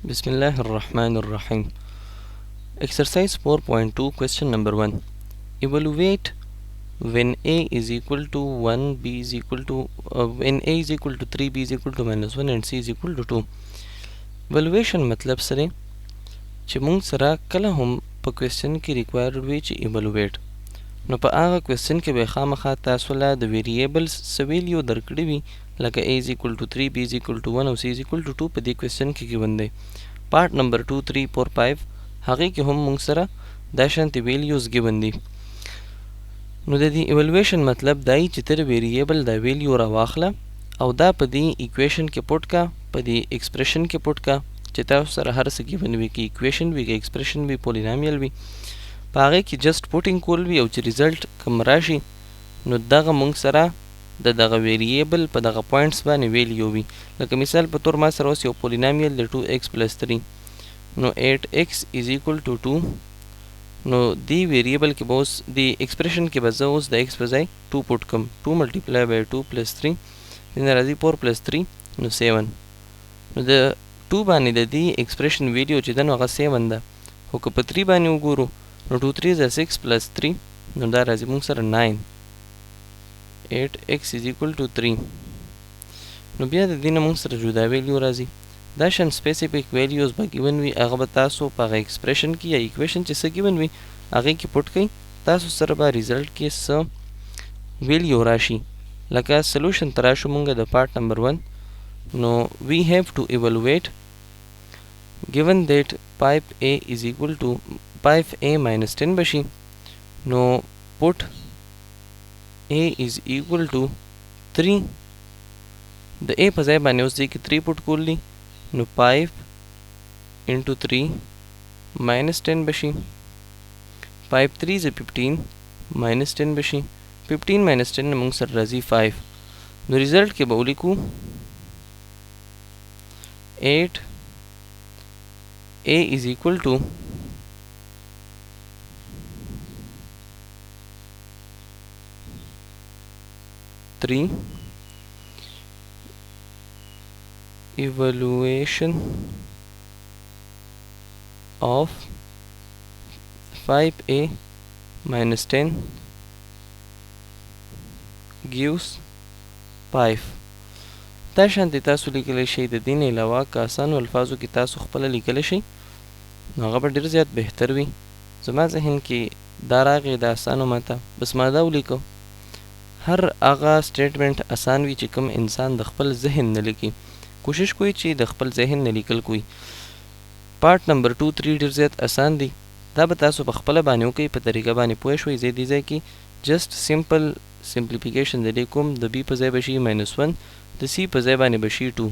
Bismillahirrahmanirrahim. Exercise 4.2, question number 1. Evaluate when a is equal to 1, b is equal to when a is equal to 3, b is equal to -1 and c is equal to 2. Evaluation मतलब سره چې موږ سره کله هم په کوېسچن کې ریکوایرډ وي چې ایوالویټ نو په هغه کوېسچن کې به خامخا تاسو له د ویریبلز څه ویلیو درکړي وي لکه a is equal to 3, b is equal to 1 او c is equal to 2 په دې کوېسچن کې given دی. پارت نمبر 2, 3, 4, 5 هغې کې هم موږ سره دا شانتې ویلیوز given دي. نو د دې ایوالویشن مطلب دای چې تر ویریبل دا ویلیو راواخله او دا په دې ایکویشن کې پټ کا په دې ایکسپریشن کې پټ کا چې تاسو سره هر څه given وي کې ایکویشن وي کې ایکسپریشن وي پولینامیل وي په هغې کې جسټ پوټینګ کول وي او چې ریزلټ کوم راشي نو دغه موږ سره د دغه ویریبل په دغه پوینټس باندې ویلیو وي. لکه مثال په طور ما سره اوس یو پولینامیل د 2x + 3 نو 8x is equal to 2 نو دی ویریبل کې به اوس دی ایکسپریشن کې به زه اوس د x په ځای 2 پټ کم 2 × 2 + 3 دینه راځي 4 + 3 نو 7 نو د 2 باندې د دې ایکسپریشن ویډیو چې ده نو هغه 7 ده خو که په 3 باندې وګورو نو 2 3 6 + 3 نو دا راځي موږ سره 9 8x is equal to 3 نو بیا د دې نه موږ سره جدا ویلیو راځي دا شان سپیسیفیک ویلیوز به given وي هغه به تاسو په هغه ایکسپریشن کې یا ایکویشن چې څه given وي هغې کې پټ کړئ تاسو سره به ریزلټ کې څه ویلیو راشي. لکه سلوشن ته راشو موږ د پارت نمبر 1 نو we have to evaluate given that pipe A is equal to pipe A minus 10 بشي نو put A is equal to 3 د A په ځای باندې اوس دې کې 3 پټ کولی نو 5 into 3 minus 10 بشي 5 3 is 15 minus 10 بشي 15 minus 10 موږ سره راځي 5 نو ریزلټ کې به ولیکو 8 A is equal to 3 evaluation of 5A minus 10 gives 5. دا شانتې تاسو لیکلی شئ د دې نه علاوه که اسانو الفاظو کې تاسو خپله لیکلی شئ نو هغه به ډېر زیات بهتر وي. زما ذهن کې دا راغی دا اسانو ماته بس ما دا ولیکو هر هغه سټیټمنټ اسان وي چې کوم انسان د خپل ذهن نه لیکي کوشش کوئ چې د خپل ذهن نه لیکل کوئ. پارت نمبر 2 3 ډېر زیات اسان دی دا به تاسو په خپله باندې وکئ په طریقه باندې پوه شوئ زه دې ځای کې جسټ سمپل سمپلیفیکیشن د دې کوم د b په ځای به شي -1 د c په ځای باندې به شي 2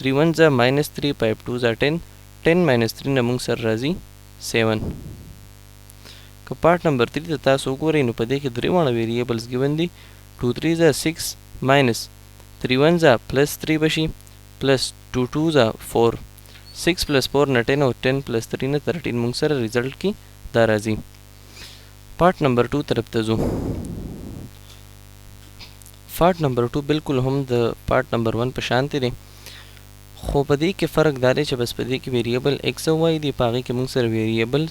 3 1 ځه -3 5 2 ځه 10 10 -3 نه موږ سره راځي 7. که پارت نمبر 3 ته تاسو وګورئ نو په دې کې درې واړه ویریبلز given دي 2 3 ځه 6 ماینس 3 1 ځه +3 به شي پلس 2 2 ځه 4 6 + 4 نه 10 او 10 + 3 نه 13 موږ سره ریزلټ کې دا راځي. پارت نمبر 2 طرف ته ځو. پارت نمبر 2 بالکل هم د پارت نمبر 1 په شانتې دی خو په دې کې فرق دا دی چې بس په دې کې ویریبل x او y دی په هغې کې موږ سره ویریبل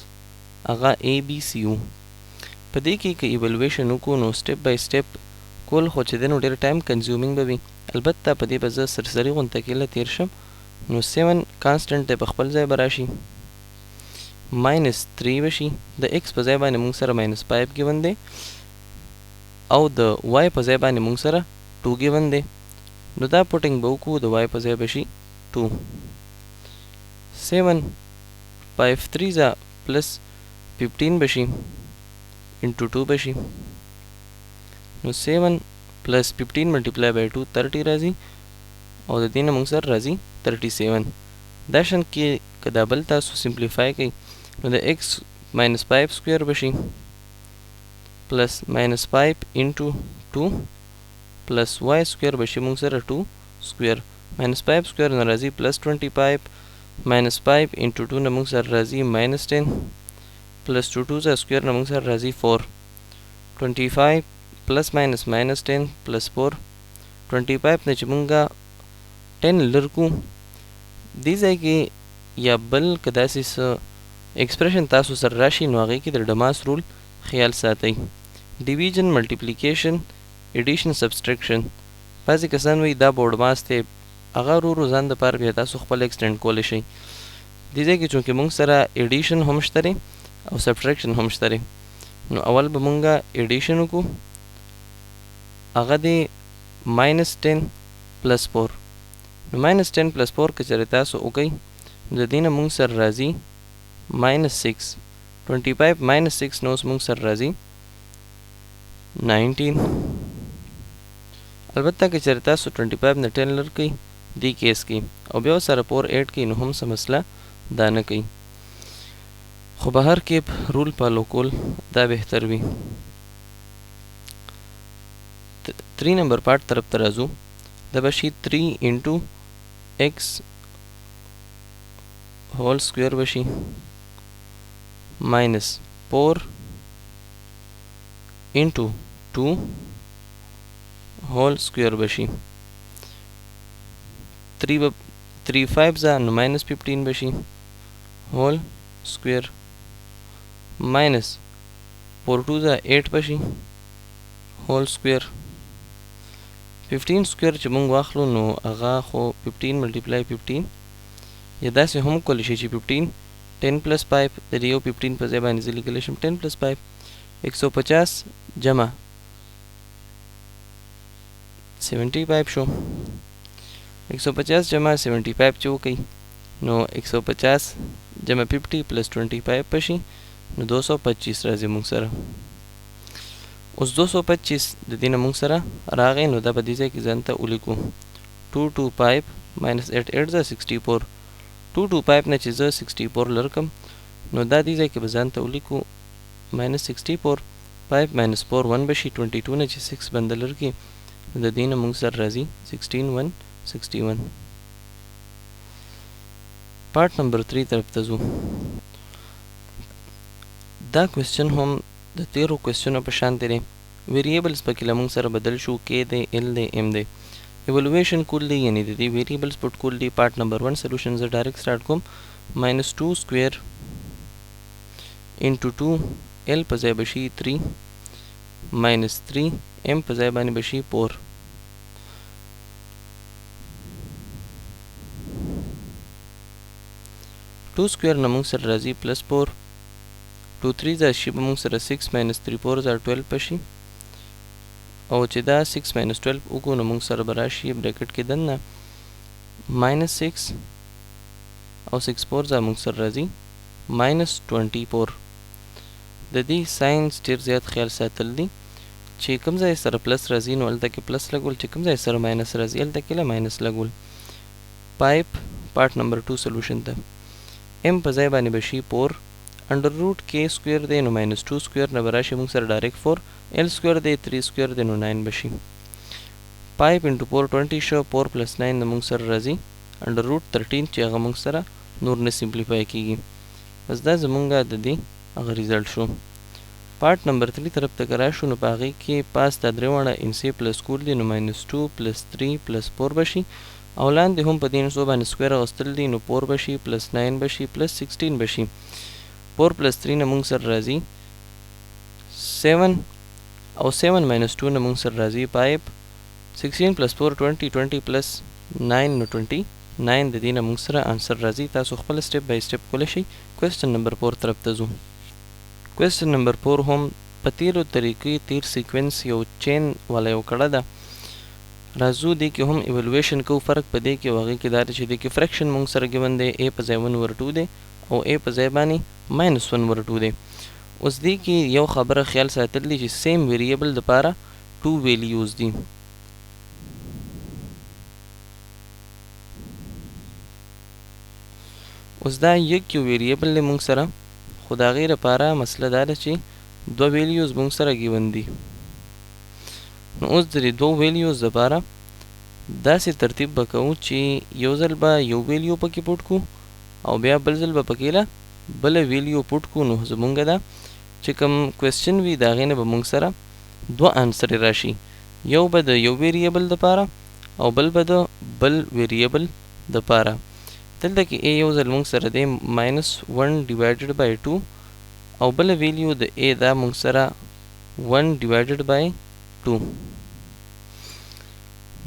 هغه a b c و په دې کې که ایوالویشن وکړو نو سټپ بای سټپ کول خو چې دی نو ډېر ټایم کنزیومینګ به وي البته په دې به زه سرسري غونته کې له تېر شم نو 7 کانسټنټ دی په خپل ځای به راشي -3 به شي د x په ځای باندې موږ سره -5 given دی او د y په ځای باندې موږ سره 2 given دی نو دا پوټینګ به وکړو د y په ځای به شي 2 7 5 3 ځه پلس 15 به شي انټو 2 به شي نو 7 + 15 × 2 30 راځي او د دې نه موږ سره راځي 37. دا شان کې که دا بل تاسو سمپلیفای کړئ نو د x -5 سکویر به شي پلس -5 انټو 2 پلس y سکویر به شي موږ سره 2 سکویر -5 سکویر نه راځي +25 -5 انټو 2 نه موږ سره راځي -10 پلس 2 2 سکویر نه موږ سره راځي 4 25 plus minus -10 plus 4 25 نه چې مونږه 10 لرکو دې ځای کې یا بل که داسې څه ایکسپریشن تاسو سره راشي نو هغې کې د ډماس رول خیال ساتئ. ډیویژن، ملټیپلیکیشن، ایډیشن، سبسټریکشن. بعضې کسان وایي دا بورډ ماس دی، هغه ورو ورو ځان دپاره بیا تاسو خپل ایکسټینډ کولی شئ. دې ځای کې چونکې موږ سره ایډیشن هم شته دی او سبسټریکشن هم شته دی، نو اول به مونږه ایډیشن وکړو، هغه دی -10 + 4. نو -10 + 4 که چېرې تاسو وکئ نو د دې نه مونږ سره راځي -6. 25 - 6 نو اوس مونږ سره راځي 19. البته که چېرې تاسو 25 نه 10 لر کئ دې کیس کې او بیا سره 4 ایډ کئ نو هم څه مسله دا نه کوي، خو بهر کې رول فالو کول دا بهتر وي. 3 نمبر پارت طرف ته راځو. دا به شي 3 × x هول سکویر بشي -4 × 2 هول سکویر بشي 3 5 نو -15 بشي هول سکویر -4 2 8 بشي هول سکویر 15 سکویر چې مونږ واخلو نو هغه خو 15 × 15 یا داسې هم کولی شي چې 15 10 + 5 د دې یو 15 په ځای باندې زه لیکلی شم 10 + 5 150 جمع 75 شو. 150 جمع 75 چې وکئ نو 150 جمع 50 + 25 بشي نو 225 راځي مونږ سره. اوس 225 د دې نه مونږ سره راغی نو دا په دې ځای کې ځان ته ولیکو 225 - 8 8 64. 225 نه چې زه 64 لر کم نو دا دې ځای کې به ځان ته ولیکو -64 5 - 4 1 بشي 22 نه چې 6 بنده لر کړي نو د دې نه مونږ سره راځي 16 1 61. پارت نمبر 3 طرف ته ځو. دا کوېسچن هم د تیرو کوېسچنو په شانتې دی. ویریبلز پکې له مونږ سره بدل شو، کې دی، ال دی، ام دی. ایولویشن کول دی یعنی د دې ویریبلز پټ کول دی. پارت نمبر 1 سلوشن زه ډایرکټ سټارټ کوم. -2 سکویر × 2 ال په ځای بشي 3 -3 ام په ځای باندې بشي 4. ټو سکویر نه مونږ سره راځي +4 2 3 شي به مونږ سره 6 - 3 4 12 بشي او چې دا 6 - 12 وکړو نو مونږ سره به راشي بریکټ کې دننه -6 او 6 4 مونږ سره راځي -24. د دې ساينس ډېر زیات خیال ساتل دي چې کوم ځای سره پلس راځي نو هلته کې پلس لګول، چې کوم ځای سره ماینس راځي هلته کې ماینس لګول. پایپ پارت نمبر 2 سلوشن ته ام په ځای باندې بشي 4 √ k سکویر دی نو -2 سکویر نه به راشي مونږ سره ډایرکټ 4 ال سکویر دی 3 سکویر دی نو 9 بشي. پایپ × 4 20 شو 4 + 9 د مونږ سره راځي √13 چې هغه مونږ سره نور نه سمپلیفای کیږي. بس دا زمونږه د دې هغه ریزلټ شو. پارت نمبر 3 طرف ته که راشو نو په هغې کې پاس دا درې واړه انسي پلس کول دي نو -2 + 3 + 4 بشي او لاندې هم په دې نسو باندې سکویر اخیستل دي نو 4 بشي +9 بشي +16 بشي. 4 + 3 نه مونږ سره راځي 7 او 7 - 2 نه مونږ سره راځي 5 16 + 4 20 20 + 9 نو 29 د دې نه مونږ سره آنسر راځي. تاسو خپل سټپ بای سټپ کولی شئ. کوېسچن نمبر 4 طرف ته ځو. کوېسچن نمبر 4 هم په تیرو طریقې تیر سیکوینس یو چین والا یو کړه ده. راځو دې کې هم ایولویشن کوو. فرق په دې کې او هغې کې دا دی چې دې کې فریکشن مونږ سره ګیون دی a په ځای 1/2 دی او a په ځای باندې -1/2 دی. اوس دې کې یو خبره خیال ساتل دي چې سیم ویریبل دپاره 2 ویلیوز دي. اوس دا یو ویریبل دی مونږ سره، خو د هغې دپاره مسله دا ده چې 2 ویلیوز مونږ سره ګیون دي. نو اوس د دې 2 ویلیوز دپاره داسې ترتیب به کوو چې یو ځل به یو ویلیو پکې پوټ کړو او بیا بل ځل به پکې له بله ویلیو پوټ کړو. نو زمونږ ده چې کوم کوېسچن وي د هغې نه به مونږ سره 2 آنسرې راشي، یو به د یو ویریبل دپاره او بل به د بل ویریبل دپاره. دلته کې a یو ځل موږ سره دی -1 ډیوایډډ بای 2 او بل ویلیو د a دا موږ سره 1 ډیوایډډ بای 2.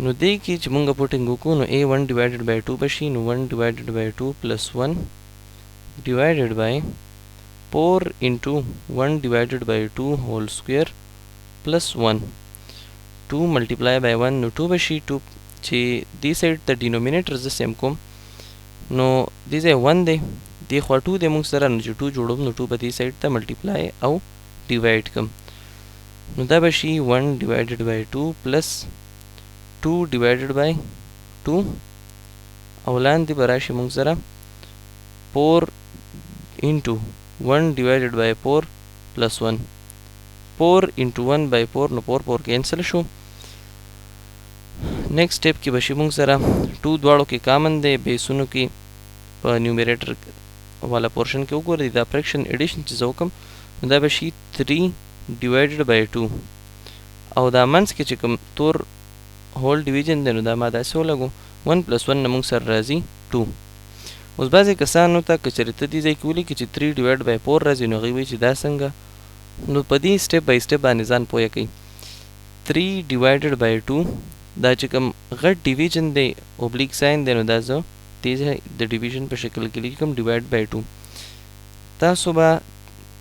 نو دې کې چې موږ پوټینګ وکړو نو a 1 ډیوایډډ بای 2 بشي نو 1 ډیوایډډ بای 2 پلس 1 ډیوایډډ بای 4 انټو 1 ډیوایډډ بای 2 هول سکویر پلس 1 2 ملټیپلای بای 1 نو 2 بشي 2 چې دې سایډ ته ډینومینیټر زه سیم کوم نو دې ځای 1 دی دې خوا 2 دی موږ سره نو چې 2 جوړوم نو 2 به دې سایډ ته ملټیپلای او ډیوایډ کم نو دا بشي 1 ډیوایډډ بای 2 پلس 2 divided by 2 او لاندې به راشي موږ سره 4 into 1 divided by 4 plus 1 4 into 1 by 4 نو 4 کینسل شو. نیکسٹ سټیپ کې به شي موږ سره 2 دواړو کې کامن دی بیسونو کې په نیومریټر والا پورشن کې وګورئ دا فریکشن ایډیشن چې زه وکړم نو دا به شي 3 divided by 2 او دا منځ کې چې کوم تور هول ډیویژن دی نو دا ما داسې ولګو 1 + 1 نه موږ سره راځي 2. اوس بعضې کسانو ته که چېرې ته دې ځای کې ولیکي چې 3 ډیوایډ بای 4 راځي نو هغوی وایي چې دا څنګه نو په دې سټیپ بای سټیپ باندې ځان پوه کوي 3 ډیوایډډ بای 2 دا چې کوم غټ ډیویژن دی اوبلیک ساین دی نو دا زه دې ځای د ډیویژن په شکل کې لیکم ډیوایډ بای 2. تاسو به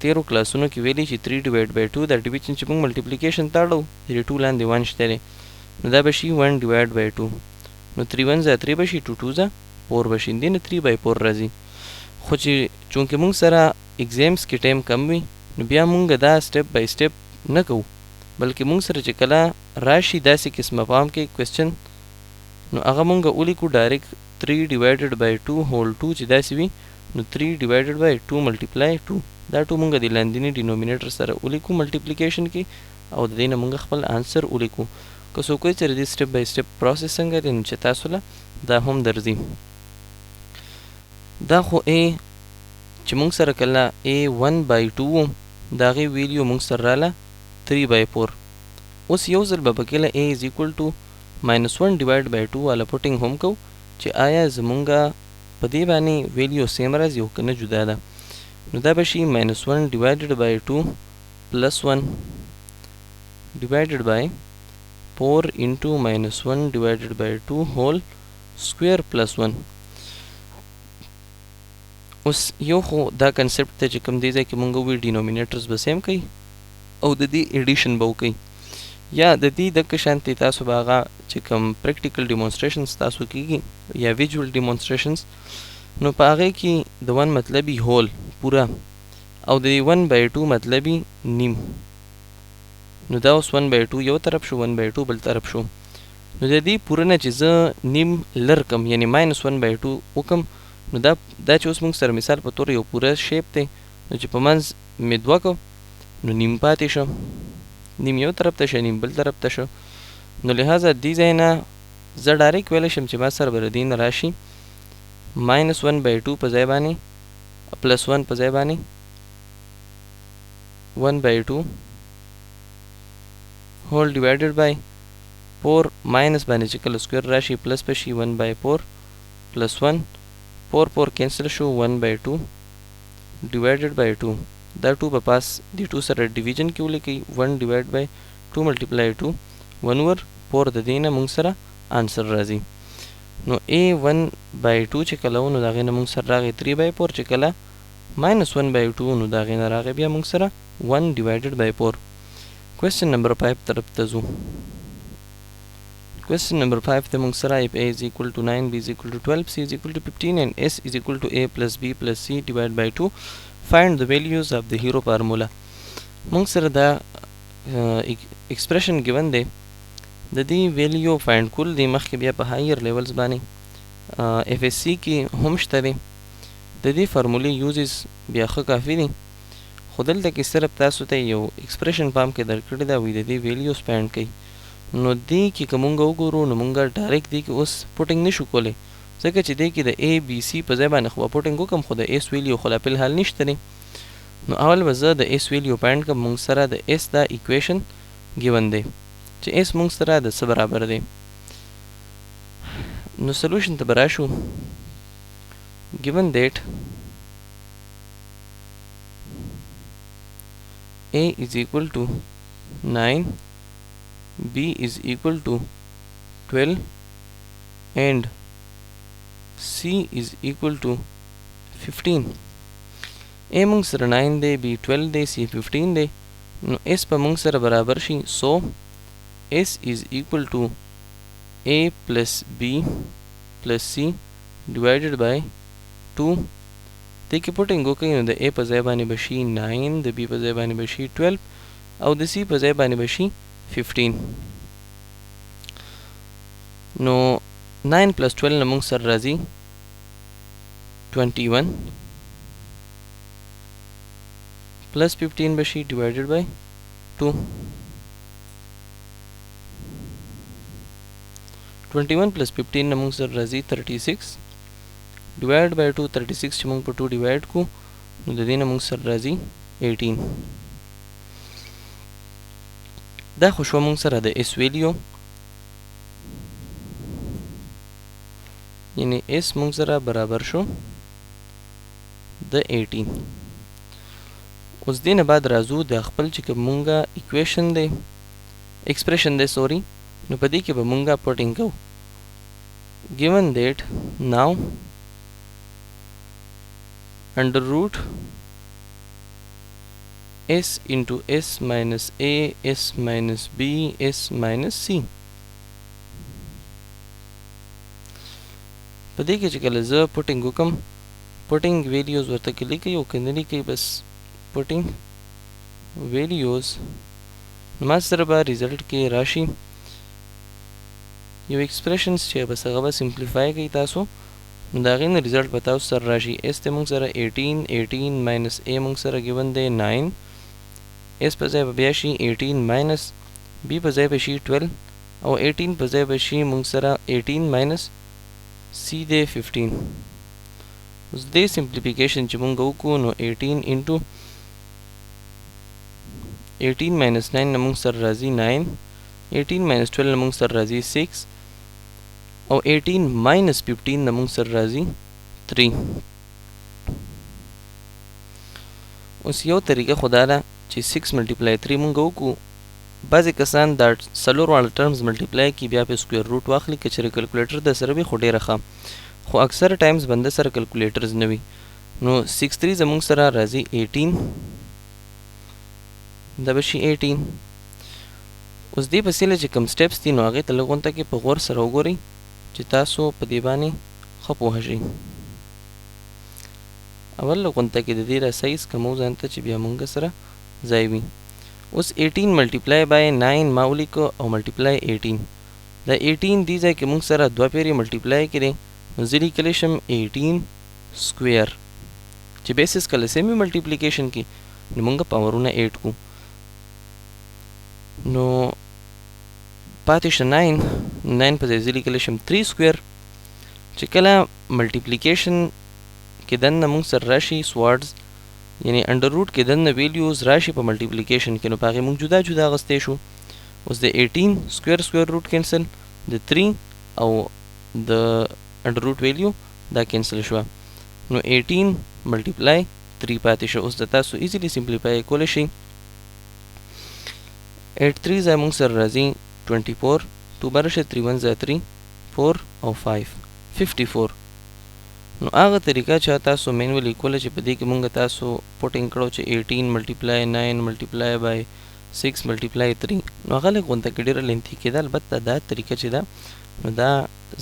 تیرو کلاسونو کې ویلي چې 3 ډیوایډ بای 2 دا ډیویژن چې موږ ملټیپلیکیشن ته اړو چې 2 لاندې 1 شته دی نو دا بشي 1 ډیوایډ بای 2 نو 3 1 ځای 3 بشي 2 2 ځای 4 بشي دې نه 3 بای 4 راځي خو چې چونکې موږ سره ایگزامس کې ټایم کم وي نو بیا موږ دا سټیپ بای سټیپ نه کوو بلکې موږ سره چې کله راشي داسې قسمه فارم کې کوېسچن نو هغه موږ ولیکو ډایرکټ 3 ډیوایډډ بای 2 هول 2 چې داسې وي نو 3 ډیوایډډ بای 2 ملټیپلای 2 دا 2 موږ د لاندینی ډینومینیټر سره ولیکو ملټیپلیکیشن کې او د دې نه موږ خپل آنسر ولیکو. که څوک وایي چې د دې سټیپ بای سټیپ پروسس څنګه دی نو چې تاسو له دا هم درځي. دا خو a چې موږ سره کله a 1 بای 2 و د هغې ویلیو موږ سره راله 3 بای 4. اوس یو ځل به پکې له a از ایکول ټو -1 ډیوایډ بای 2 والا پوټینګ هم کوو چې آیا زمونږ په دې باندې ویلیو سیم راځي او که نه جدا ده نو دا به شي -1 ډیوایډډ بای 2 پلس 1 ډیوایډډ بای 4 into -1 divided by 2 whole square plus 1. اوس یو خو دا کنسپټ ته چې کوم دی ځای کې مونږ وی ډینومینیټرز به سیم کوي او د دې ایډیشن به وکوي یا د دې دغه شانتې تاسو به هغه چې کوم پریکټیکل ډیمونسټریشنز تاسو کیږي یا ویجوال ډیمونسټریشنز نو په هغې کې د 1 مطلبي هول پوره او د 1 بای 2 مطلبي نیم نو دا اوس 1 بای 2 یو طرف شو 1 بای 2 بل طرف شو نو د دې پوره نه چې زه نیم لر کم یعنی -1 بای 2 وکم نو دا چې اوس موږ سره مثال په تور یو پوره شیپ دی نو چې په منځ مې دوه کو نو نیم پاتې شو نیم یو طرف ته شو نیم بل طرف ته شو نو لہذا دې ځای نه زه ډایرکټ ویلی شم چې ما سره به د دې نه راشي -1 بای 2 په ځای باندې +1 په ځای باندې 1 بای 2 whole divided by 4 minus باندې چې کله سکویر راشي پلس بشي 1 بای 4 پلس 1 4 کینسل شو 1 بای 2 divided by 2 دا 2 په پاس دی 2 سره ډیویژن کې ولیکئ 1 divided by 2 multiply 2 1 ور 4 د دې نه موږ سره آنسر راځي نو a 1 بای 2 چې کله و نو د هغې نه موږ سره راغی 3 بای 4 چې کله -1 بای 2 نو د هغې نه راغی بیا موږ سره 1 divided by 4. Question number 5 طرف ته ځو. Question number 5 ته موږ سره if a is equal to 9 b is equal to 12 c is equal to 15 and s is equal to a plus b plus c divided by 2 find the values of the hero formula. موږ سره دا expression given دی د دې ویلیو فایند کول دی مخکې بیا په هایر لیولز باندې FSC کې هم شته دی د دې فارمولې یوزز بیا ښه کافي دی خو دلته کې صرف تاسو ته یو ایکسپریشن فارم کې درکړی دا وي د دې ویلیوز فایند کوي نو دې کې که مونږ وګورو نو مونږ ډایرکټ دې کې اوس پوټینګ نشو کولی ځکه چې دې کې د A B C په ځای باندې خو به پوټینګ وکړم خو د S ویلیو خو لا فلحال نشته دی نو اول به زه د S ویلیو فایند کړم مونږ سره د S دا ایکویشن ګیون دی چې S مونږ سره د څه برابر دی نو سلوشن ته به راشو given that A is equal to 9, B is equal to 12 and C is equal to 15. A موږ سره 9 دی، B 12 دی، C 15 دی، نو S په موږ سره برابر شي. So S is equal to A plus B plus C divided by 2. دې کې پوټینګ وکړئ نو د A په ځای باندې به شي 9، د B په ځای باندې به شي 12 او د C په ځای باندې به شي 15. نو 9 plus 12 نه موږ سره راځي 21 plus 15 به شي divided by 2. 21 plus 15 نه موږ سره راځي 36 divided by 2. 36 چې موږ په 2 divide کو نو د دې نه موږ سره راځي 18. دا خو شو موږ سره د S ویلیو، یعنی S موږ سره برابر شو د 18. اوس دې نه بعد راځو د خپل چې کوم مونږه اکویشن دی ایکسپریشن دی سوري، نو په دې کې به مونږه پټینګ کوو. given that now under root S into S minus A, S minus B, S minus C. په دې کې چې کله زه پټینګ وکم، پټینګ ویلیوز ورته کې لیکئ او کنه لیکئ بس putting values نو ما سره به ریزلټ کې راشي یو ایکسپریشنز چې بس هغه به سمپلیفای کوي تاسو، نو د هغې نه ریزلټ به تاسو سره راشي. اس ته موږ سره 18 ماینس A موږ سره ګیون دی 9، اس په ځای به بیا شي 18 ماینس B په ځای به شي 12 او 18 په ځای به شي موږ سره 18 ماینس C دی 15. اوس دې سمپلیفیکیشن چې موږ وکړو نو 18 انټو 18 minus 9 نه موږ سره راځي 9، 18 minus 12 نه موږ سره راځي 6 او 18 minus 15 نه موږ سره راځي 3. اوس یو طریقه خو دا ده چې 6 ملټیپلای 3 موږ وکړو. بعضې کسان دا څلور واړه ټرمز ملټیپلای کړي بیا په سکویر روټ واخلي، که چېرې کلکولیټر د سره وي خو ډېره ښه، خو اکثر ټایمز بنده سره کلکولیټرز نه وي. نو 6 3 زموږ سره راځي 18، دا به شي 18. اوس دې پسې چې کوم سټیپس دي نو هغې ته لږ غونته کې په غور سره وګورئ چې تاسو په دې باندې ښه پوهه شئ. اول لږ غونته کې د دې را سایز کمو ځان ته چې بیا مونږ سره ځای وي. اوس 18 ملټیپلای بای 9 ما ولیکو او ملټیپلای 18، دا 18 دې ځای کې مونږ سره دوه پیرې ملټیپلای کړي نو زه لیکلی شم 18 سکویر، چې بیسس کله سیمي ملټیپلیکیشن کې نو مونږ پاورونه 8 کو نو پاتې شه 9 په ځای زه لیکلی شم 3 سکویر، چې کله ملټیپلیکیشن کې دننه مونږ سره راشي سوارډز یعنی انډر روټ کې دننه ویلیوز راشي په ملټیپلیکیشن کې نو په هغې مونږ جدا جدا اخیستی شو. اوس د 18 سکویر سکویر روټ کینسل، د 3 او د انډر روټ ویلیو دا کینسل شوه نو 18 ملټیپلای 3 پاتې شو. اوس د تاسو ایزیلی سمپلیفای کولی شئ. 8 3 ځای مونږ سره راځي 24، 2 به راشي 3 1 ځای 3 4 او 5 54. نو هغه طریقه چې تاسو مینولی کوله چې په دې کې مونږ تاسو پوټینګ کړو چې 18 ملټیپلای 9 ملټیپلای بای 6 ملټیپلای 3 نو هغه لږ غونته کې ډېره لینتي کېده. البته دا طریقه چې ده نو دا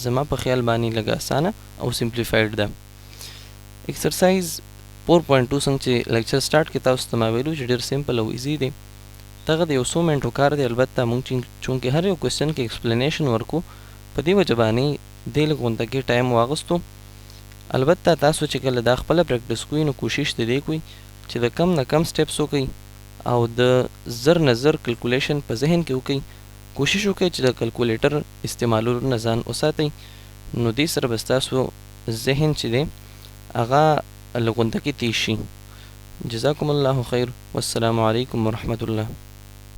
زما په خیال باندې لږ اسانه او سمپلیفایډ ده. ایکسرسایز 4.2 څنګه چې لیکچر سټارټ کې تاسو ته ما ویلو چې ډېر سمپل او ایزي دی، دغه د یو څو منټو کار دی. البته مونږ چونکې هر یو کوېسچن کې ایکسپلینیشن ورکو په دې وجه باندې دې لږ غونته کې ټایم واغستو. البته تاسو چې کله دا خپله پریکټس کوئ نو کوشش د دې کوئ چې د کم نه کم سټیپس وکئ او د زر نه زر کلکولیشن په ذهن کې وکئ. کوشش وکئ چې د کلکولیټر استعمالولو نه ځان وساتئ، نو دې سره به ستاسو ذهن چې دی هغه لږ غونته کې تیز شي. جزاکم الله خیر والسلام علیکم ورحمة الله.